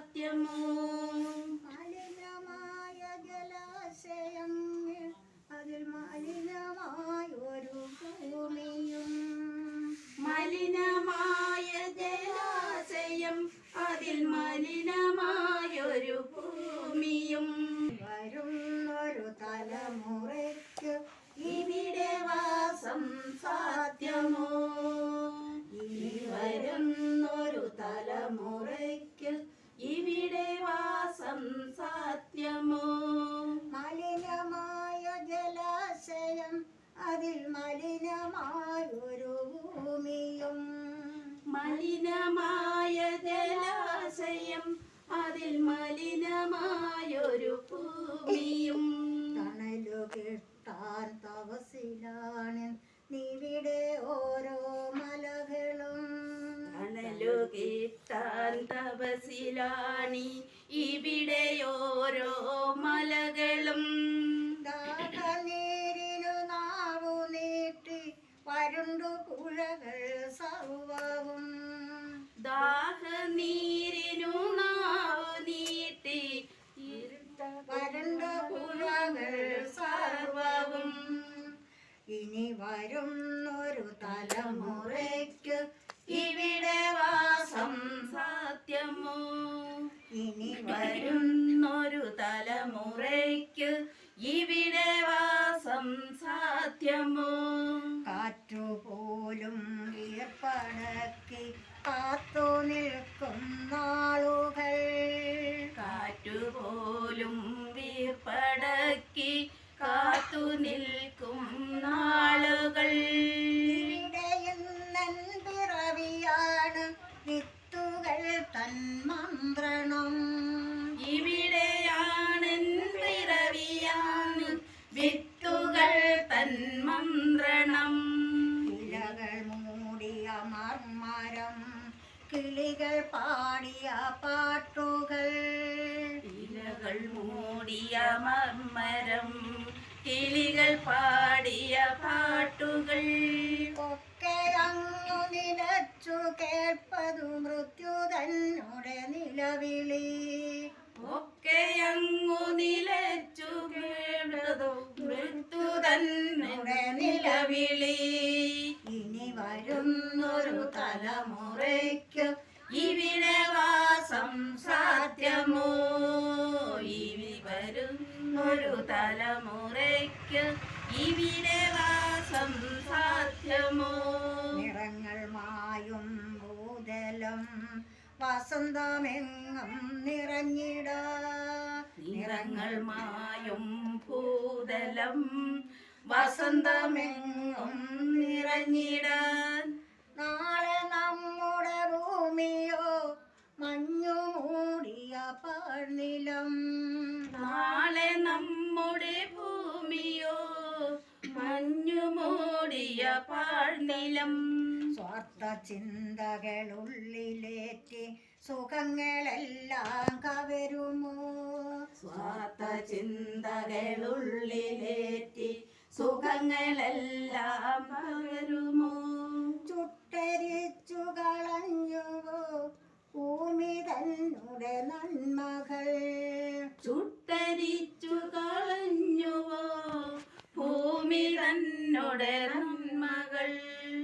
സാധ്യമോ? മലിനമായ ജലാശയം അതിൽ മലിനമായൊരു ഭൂമിയും. മലിനമായ ജലാശയം അതിൽ മലിനമായൊരു ഭൂമിയും. വരുന്നൊരു തലമുറയ്ക്ക് ഇവിടെ വാസം സാധ്യമോ? ഇനി വരുന്നൊരു തലമുറയ്ക്ക് ഇവിടെ വാസം സാധ്യമോ? മലിനമായ ജലാശയം അതിൽ മലിനമായൊരു ഭൂമിയും. മലിനമായ ജലാശയം അതിൽ മലിനമായൊരു ഭൂമിയും. തണലു കിട്ടാൻ തപസിലാണ് നിവിടെ ഓരോ മലകളും. തണലു കിട്ടാൻ തപസിലാണി ഇവിടെ ഓരോ മലകളും. ദാഹനീരിനു നാവു നീട്ടി വരണ്ടു പുഴകൾ സർവവും. ദാഹനീരിനു നാവു നീട്ടി വരണ്ട പുഴകൾ സർവവും. ഇനി വരുന്നൊരു തലമുറയ്ക്ക് ഇവിടെ വാസം സാധ്യമോ? ഇനി വരുന്നൊരു തലമുറയ്ക്ക് ഇവിടെ വാസം സാധ്യമോ? കാറ്റുപോലും ഈർപ്പടക്കി കാത്തു നിൽക്കും നാളുകൾ. കാറ്റുപോലും വീർപ്പടക്കി കാത്തു നിൽക്കും നാളുകൾ. ഇവിടെയെന്നൻ പിറവിയാണ് വിത്തുകൾ തൻ മന്ത്രണം. ഇവിടെയാണെൻ പിറവിയാണ് വിത്തുകൾ തൻ മന്ത്രണം. ഇലകൾ മൂടിയ മർമരം കിളികൾ പാടിയ പാട്ടുകൾ. ഇലകൾ മൂടിയ മർമരം കിളികൾ പാടിയ പാട്ടുകൾ. ഒക്കെ അങ്ങു നിലച്ചു കേൾപ്പതു മൃത്യു തന്നോടെ നിലവിളി. ഒക്കെ അങ്ങു നിലച്ചു കേട്ടതു മൃത്യു തന്നെ നിലവിളി. ഇനി വരുന്നൊരു തലമുറയ്ക്ക് ഇവിടെ വാസം സാധ്യമോ? ഇനി വരുന്നൊരു തലമുറയ്ക്ക് ഇവിടെ വാസം സാധ്യമോ? നിറങ്ങൾ മായും ഭൂതലം വസന്തമെങ്ങും നിറഞ്ഞിട. നിറങ്ങൾ മായും ഭൂതലം വസന്തമെങ്ങും നിറഞ്ഞിടാൻ. നാളെ നമ്മുടെ ഭൂമിയോ മഞ്ഞു മൂടിയ പാഴ്നിലം. നാളെ നമ്മുടെ ഭൂമിയോ മഞ്ഞു മൂടിയ പാഴ്നിലം. സ്വാർത്ഥ ചിന്തകളുള്ളിലേറ്റി സുഖങ്ങളെല്ലാം കവരുമോ? സ്വാർത്ഥ ചിന്തകളുള്ളിലേറ്റി സുഖങ്ങളെല്ലാം പകരുമോ? ചുട്ടരിച്ചു കളഞ്ഞുവോ ഭൂമി തന്നുടെ നന്മകൾ. ചുട്ടരിച്ചു കളഞ്ഞുവോ ഭൂമി തന്നോടെ നന്മകൾ.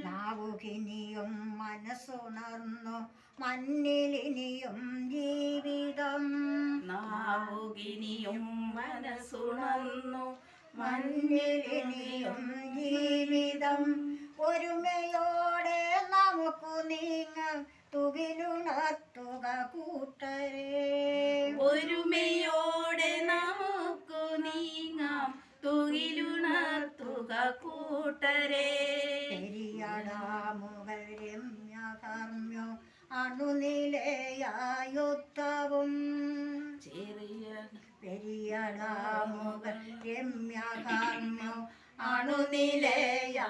നാവുകിനിയും മനസ്സുണർന്നു മണ്ണിലിനിയും ജീവിതം. നാവുകിനിയും മനസ്സുണർന്നു മണ്ണിലിനിയും ജീവിതം. ഒരുമയോടെ നമുക്ക് നീങ്ങാം തുകിലുണർത്തുക കൂട്ടരെ. ഒരുമയോടെ നമുക്ക് നീങ്ങാം തുകിലുണർത്തുക കൂട്ടരെ. പെരിയടാമുകൾ രമ്യകർമ്മ്യോ അണുനിലയായുദ്ധവും. പെരിയടാമുകൾ രമ്യകർമ്മ്യോ അണുനിലയായുദ്ധവും.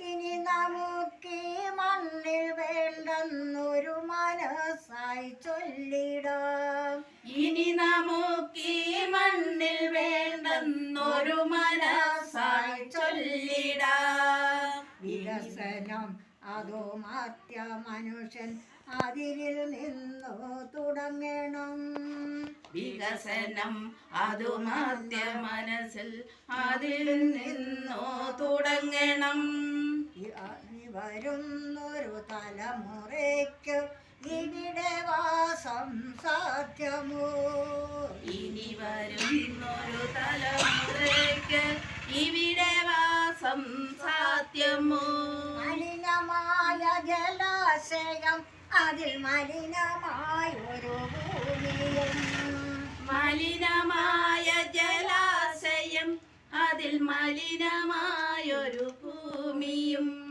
ഇനി നമുക്ക് മണ്ണിൽ വേണ്ടെന്നൊരു മനസ്സായി ചൊല്ലിടാം. ഇനി നമുക്ക് മണ്ണിൽ വേണ്ടെന്നൊരു മനസ്സായി ചൊല്ലിടാം. വികസനം അതോ മാത്യ മനുഷ്യൻ അതിരിൽ നിന്നു തുടങ്ങണം. വികസനം അതു മധ്യ മനസ്സിൽ അതിൽ നിന്നു തുടങ്ങണം. വരുന്നൊരു തലമുറയ്ക്ക് ഇവിടെ വാസം സാധ്യമോ? ഇനി വരുന്നൊരു തലമുറയ്ക്ക് ഇവിടെ വാസം സാധ്യമോ? മലിനമായ ജലാശയം അതിൽ മലിനമായൊരു ഭൂമിയും. മലിനമായ ജലാശയം അതിൽ മലിനമായൊരു ഭൂമിയും.